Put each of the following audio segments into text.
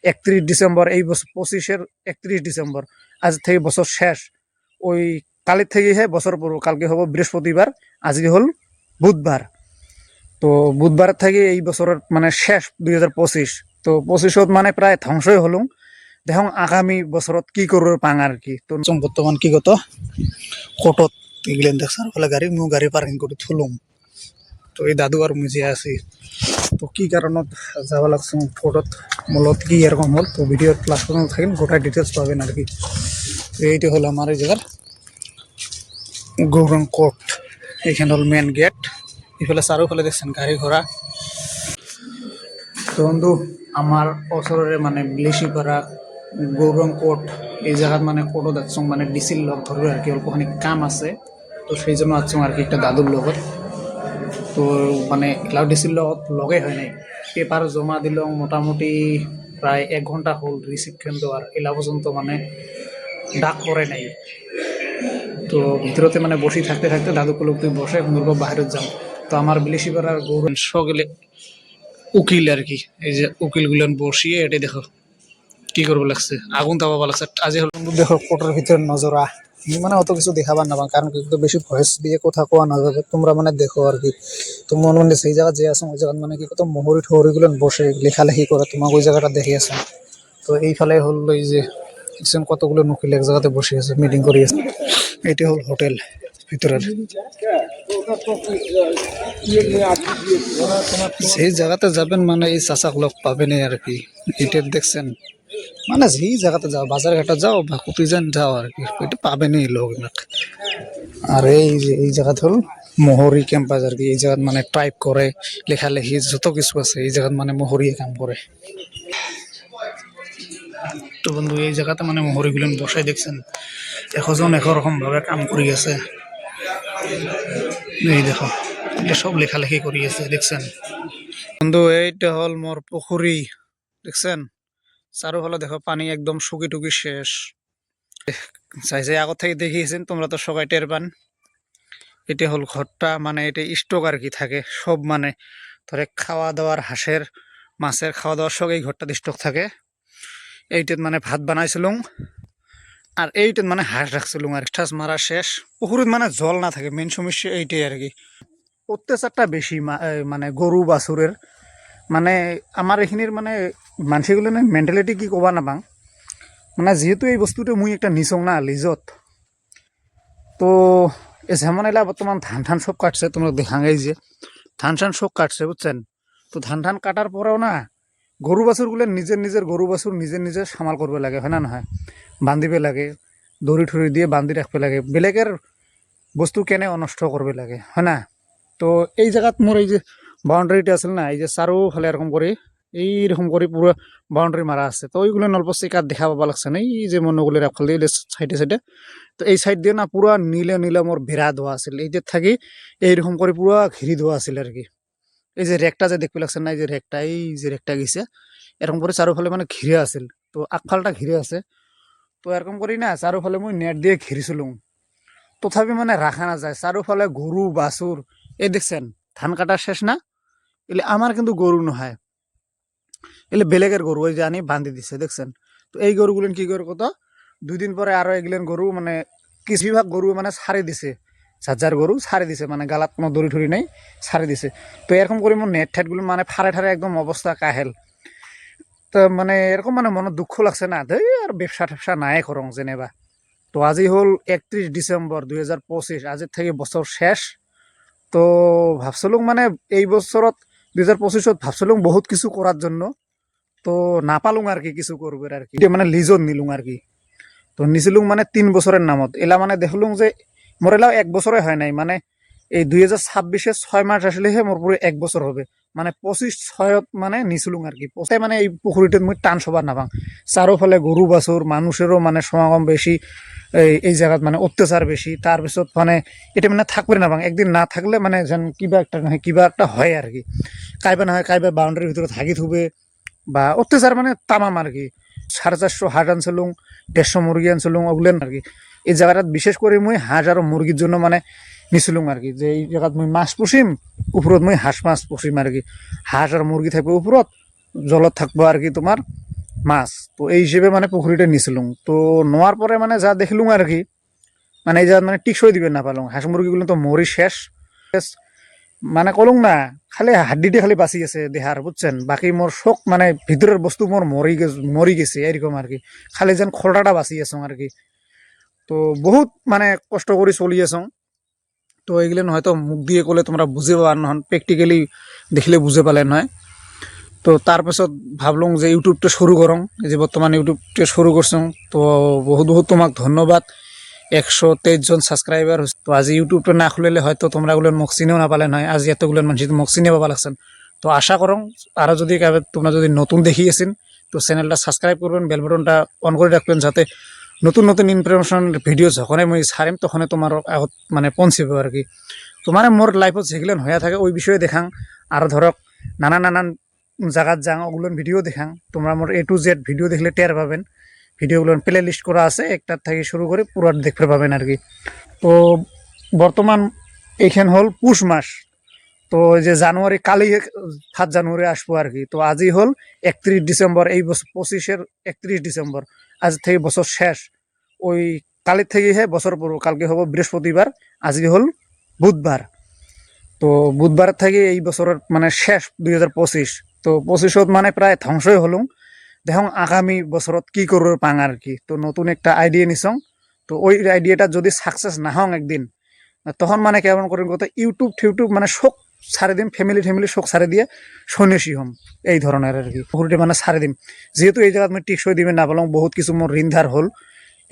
31 December এই বছর 25-এর 31 December, আজ থেকে বছর শেষ। ওই কালের থেকেই বছর পুরো, কালকে হবো বৃহস্পতিবার, আজকে হল বুধবার। তো বুধবার থেকে এই বছরের মানে শেষ 2025। তো 25 মানে প্রায় ধ্বংসই হলো। দেখুন আগামী বছরত কি করবো পাং আর কি। তো বর্তমান কি কত কোটত এগুলেন দেখছার ফলে গাড়ি মু গাড়ি পার্কিং করে থুলুম। তো এই দাদু আর মুজে আছি। তো কি কারণত যাওয়া লাগছে ফটোত মূলত কি এরকম হল, তো ভিডিওর প্লাস পর্যন্ত থাকেন, গোটা ডিটেলস পাবেন আর কি। তো এইটা হলো আমার এই জায়গার গৌরং কোর্ট। এইখানে হল মেন গেট। এফালে চারোফালে দেখছেন গাড়ি ঘোড়া। তো বন্ধু আমার ওচৰৰে মানে বিলেসিপাড়া গৌরং কোর্ট, এই জায়গাত মানে কোর্টত আসছো মানে ডিসির লগ ধরবে আর কি, অল্পখানি কাম আছে। তো সেই জন্য আসছো আর কি একটা দাদুর লগত। তো মানে ক্লাউড ডিসির লগত লগে হয় নাই, পেপার জমা দিলাম মোটামুটি প্রায় 1 ঘন্টা হল রিসিপশন দেওয়ার, এলা পর্যন্ত মানে ডাক পড়ে নাই। তো ভিতরতে মানে বসি থাকতে থাকতে দাদু কলক তুই বসে মুরগ বাইরে যাও। তো আমার বিলেসিপাড়ার গৌরং সকলে উকিল আর কি, এই যে উকিল গুলেন বসিয়ে এটাই দেখো কি করবো লাগছে, আগুন তাপাবা লাগছে। আজি হল দেখো কোর্টের ভিতরে নজরা মানে অত কিছু দেখাবার না, কারণ কি বেশি ভয়েস দিয়ে কথা কোয়া না যাবে, তোমরা মানে দেখো আর কি। তো মনে মনে সেই জায়গা যে আছে ওই জায়গা মানে কি কত মহরি ঠহরি গুলো বসে লেখালেখি করে, তোমাকে ওই জায়গাটা দেখে আছে। তো এইফালে হল এই যে কতগুলো উকিল এক জায়গাতে বসে আছে, মিটিং করে আছে। এটি হল হোটেল ভিতরের। সেই জায়গাতে যাবেন মানে এই চাচাক লগ পাবেনই আর কি। এটা দেখছেন মানে যেই জায়গাতে যাও, বাজার ঘাটে যাও বা কুটি যান যাও আর কি, এটা পাবেনই লোক। আর এই যে এই জায়গাতে হল মোহরি ক্যাম্পাস আর কি। এই জায়গাত মানে টাইপ করে লেখালেখি যত কিছু আছে এই জায়গাত মানে মোহরিয়ে কাম করে। তো বন্ধু এই জায়গাতে মানে মোহরি গুলেন বসাই দেখছেন, এখন একরকম ভাবে কাম করি আছে। এই দেখো এটা সব লেখালেখি করি আছে দেখছেন বন্ধু। এইটা হল মোর পুকুরি দেখছেন, চারোফালে দেখো পানি একদম শুকি টুকি শেষ। চাই আগত থেকে দেখিয়েছেন তোমরা তো সবাই টের পান। এটা হল ঘরটা, মানে এটা স্টক আর কি থাকে সব, মানে ধরে খাওয়া দাওয়ার হাঁসের মাছের খাওয়া দাওয়ার সব এই ঘরটাতে স্টক থাকে। এইটাত মানে ভাত বানাইছিলুম, আর এইটাত মানে হাঁস রাখছিলুম। আর ঠাস মারা শেষ, পুকুরিত মানে জল না থাকে, মেন সমস্যা এইটাই আর কি। অত্যাচারটা বেশি মানে গরু বাছুরের, মানে আমার এখিনির মানে মানুষগুলো মেন্টালিটি কি কবা নাপাং। মানে যেহেতু এই বস্তুটো মুই একটা নিচং না লিজত, তো এই যেমন এলা বর্তমান ধান ধান সব কাটছে, তোমরা দেখাঙ্গাই যে ধান ধান সব কাটছে বুঝছেন। তো ধান ধান কাটার পরেও না গরু বাছুরগুলো নিজের নিজের গরু বাছুর নিজের নিজের সামাল করবে লাগে, হয় না নহয়, বান্ধিবে লাগে, দড়ি ঠড়ি দিয়ে বান্ধি রাখবে লাগে, বেলেগের বস্তু কেনে অনষ্ট করবে লাগে, হয় না। তো এই জায়গাত মোর এই যে বাউন্ডারিটা আছে না, এই যে চারোফালে এরকম করে এইরকম করে পুরো বাউন্ডারি মারা আছে। তো ওইগুলো অল্প শিকার দেখা পাবা লাগছে না, এই যে মনগুলো রাখল দিয়ে সাইডে সাইডে। তো এই সাইড দিয়ে না পুরা নীলে নীলে মোর বেড়া দেওয়া আছিল, এই যে থাকি এইরকম করে পুরা ঘিরি দেওয়া আছিল আর কি। এই যে রেকটা যে দেখতে লাগছে না, এই যে রেকটা, এই যে রেকটা গেছে এরকম করে চারোফালে মানে ঘিরে আছিল। তো আগফালটা ঘিরে আছে। তো এরকম করি না চারোফালে মুই নেট দিয়ে ঘিরিছিলুম, তথাপি মানে রাখা না যায়। চারোফালে গরু বাছুর, এই দেখছেন ধান কাটা শেষ না, এলে আমার কিন্তু গরু নহয়, এলে বেলেগের গরু, ওই যে আনি বান্ধি দিছে দেখছেন। তো এই গরুগুলো কি করে কত 2 দিন পরে আরো এগুলেন গরু মানে কিছুভাগ গরু মানে ছাড়ি দিছে, যার গরু ছাড়ি দিছে, মানে গালাত কোনো দড়ি ঠড়ি নেই, ছাড়ি দিছে। তো এরকম করে মোর নেট ঠেটগুলো মানে ফাড়ে ঠারে একদম অবস্থা কাহেল। তো মানে এরকম মানে মনে দুঃখ লাগছে না, আর ব্যবসা ট্যাবসা নাই করং জেনেবা। তো আজি হল 31 ডিসেম্বর 2025, আজের থেকে বছর শেষ। তো ভাবছিলুম মানে এই বছরত 2025 ভাবছিলুম বহুত কিছু করার জন্য, তো নাপালুম আর কি কিছু করবে আর কি, মানে লিজত নিলুম আর কি। তো নিছিলুম মানে 3 বছরের নামত, এলা মানে দেখলুম যে মোর এলাও 1 বছরে হয় নাই, মানে এই 2026-এর 6 মাস আসলেহে মোর পুরো 1 বছর হবে। মানে 25/6 মানে নিছিলুম আর কি। পথে মানে এই পুকুরিটাত মুই টান সবার নাপাং, চারোফালে গরু বাছুর মানুষেরও মানে সমাগম বেশি, এই জায়গাত মানে অত্যাচার বেশি। তারপিছত মানে এটা মানে থাকবে না, একদিন না থাকলে মানে যেন কিবা একটা নহয় কিবা একটা হয় আর কি। কাইবা না হয় কাইবা বাউন্ডারির ভিতরে থাকি থুবে, বা অত্যাচার মানে তামাম আর কি। 450 হাঁস আনছিলুম, 150 মুরগি আনছিলুম, ওগুলেন আর কি। এই জায়গাটাত বিশেষ করে মুই হাঁস আর মুরগির জন্য মানে নিছিলুম আর কি, যে এই জায়গাত মুই মাছ পুষিম, উপরত মুই হাঁস মাছ পুষিম আর কি। হাঁস আর মুরগি থাকবে উপরত, জলত থাকবো আর কি তোমার মাছ। তো এই হিসেবে মানে পুকুরিটা নিছিলুম। তো নোয়ার পরে মানে যা দেখলুম আর কি, মানে এই যা মানে টিকসই দিবে না পারলাম, হাঁস মুরগিগুলো তো মরি শেষ। মানে কলুম না, খালি হাড্ডিটি খালি বাঁচি গেছে দেহার, বুঝছেন, বাকি মোর শোক মানে ভিতরের বস্তু মোর মরি গেছে এরকম আর কি, খালি যেন খোলটাটা বাঁচি আছো আর কি। তো বহুত মানে কষ্ট করে চলি আছো। তো এইগুলো হয়তো মুখ দিয়ে কলে তোমরা বুঝে পাবা নহন, প্র্যাকটিক্যালি দেখলে বুঝে পালে নয়। তো তাৰপাছত ভাবলুম যে ইউটিউবটা শুরু করং, এই যে বর্তমান ইউটিউবটা শুরু করছো। তো বহুত বহুত তোমাক ধন্যবাদ, 123 জন সাবস্ক্রাইবার। তো আজি ইউটিউবটা না খুলিলে হয়তো তোমরা গুলো মুখ চিনেও নাপালে নয়, আজি এতগুলো মানুষ মুখ চিনে পাবা লাগছেন। তো আশা করং আরও যদি তোমরা যদি নতুন দেখি আছেন তো চ্যানেলটা সাবস্ক্রাইব করবেন, বেল বাটনটা অন করে রাখবেন, যাতে নতুন নতুন ইনফরমেশন ভিডিও যখনই মই ছাড়িম তখনই তোমার আগত মানে পৌঁছিব আর কি। তো মানে মোর লাইফত যেগুলো হয়ে থাকে ওই বিষয়ে দেখাং, আর ধরক নানান নানান জায়গাত যাং ওগুলো ভিডিও দেখাং। তোমরা মোর A to Z ভিডিও দেখলে টের পাবেন, ভিডিওগুলো প্লে লিস্ট করা আছে, একটার থেকে শুরু করে পুরো দেখতে পাবেন আর কি। তো বর্তমান এইখান হল পুষ মাস। তো ওই যে জানুয়ারি কালি 7 জানুয়ারি আসবো আর কি। তো আজই হল 31 ডিসেম্বর, এই বছর 25-এর 31 ডিসেম্বর, আজ থেকে বছর শেষ। ওই কালির থেকে বছর পুরো, কালকে হবো বৃহস্পতিবার, আজকে হল বুধবার। তো বুধবার থেকে এই বছরের মানে শেষ 2025। তো 25 মানে প্রায় ধ্বংসই হলুম। দেখুন আগামী বছরত কি করব পাং আর কি। তো নতুন একটা আইডিয়া নিছং। তো ওই আইডিয়াটা যদি সাকসেস না হং একদিন, তখন মানে কেমন করিম কথা, ইউটিউব টিউটিউব মানে শোক ছাড়ে দিম, ফ্যামিলি শোক ছাড়ে দিয়ে সন্ন্যাসী হম, এই ধরনের আর কি। পুকুরটি মানে ছাড়ে দিম, যেহেতু এই জায়গায় আমি টিকসই দিবেন না বললাম, বহুত কিছু মোর ঋণ ধার হল।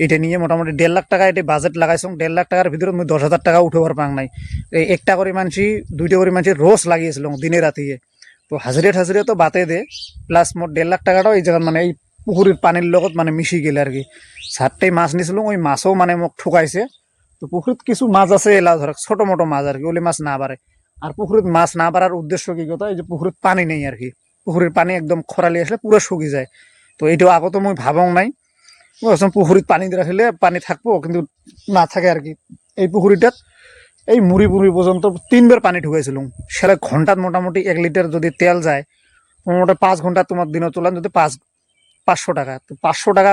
এটা নিয়ে মোটামুটি 1.5 লাখ টাকা এটা বাজেট লাগাইছো। 1.5 লাখ টাকার ভিতরে আমি 10,000 টাকা উঠাবার পাং নাই। এই একটা করে মানসি, দুইটা করে মানসি রোজ লাগিয়েছিল দিনে রাতিয়ে। তো হাজিরে তো বাতে দে, প্লাস মোট 1.5 লাখ টাকাটাও এই জায়গায় মানে এই পুকুরের পানির লগত মানে মিশি গেলে আর কি। 7টাই মাছ নিয়েছিল, ওই মাছও মানে মোক ঠকাইছে। তো পুকুরিত কিছু মাছ আছে এলা ধরক ছোট মোটো মাছ আর কি, ওলি মাছ না বাড়ে। আর পুকুরিত মাছ না বাড়ার উদ্দেশ্য কি কথা, এই যে পুকুরিত পানি নেই আর কি, পুকুরের পানি একদম খরালি আসলে পুরো শুকি যায়। তো এইটাও আগত মই ভাবং নাই, পুকুরিত পানি রাখিলে পানি থাকবো, কিন্তু না থাকে আর কি। এই পুকুরিটাত এই মুড়ি পর্যন্ত 3 বার পানি ঢুকাইছিলাম। সেটা ঘন্টাত মোটামুটি 1 লিটার যদি তেল যায়, মোটামুটি 5 ঘন্টা তোমার দিনে চলান যদি 500 টাকা, তো 500 টাকা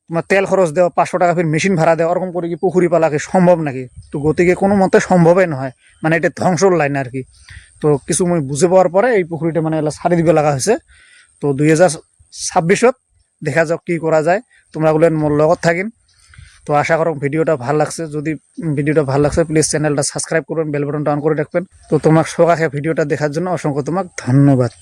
তোমার তেল খরচ দেওয়া, 500 টাকা ফির মেশিন ভাড়া দেওয়া, ওরকম করে কি পুকুরি পালাকে সম্ভব নাকি? তো গতিকে কোনো মতে সম্ভবই নয়, মানে এটা ধ্বংসর লাইন আর কি। তো কিছু মই বুঝে পাওয়ার পরে এই পুকুরিটা মানে এলা ছাড়ি দিবে লাগা হয়েছে। তো 2026-ত দেখা যাক কি করা যায়, তোমরা বলেন মোর লগত থাকিন। তো আশা করো ভিডিওটা ভালো লাগছে, যদি ভিডিওটা ভালো লাগছে প্লিজ চ্যানেলটা সাবস্ক্রাইব করবেন, বেল বাটনটা অন করে রাখবেন। তো তোমার সকালে ভিডিওটা দেখার জন্য অসংখ্য তোমাক ধন্যবাদ।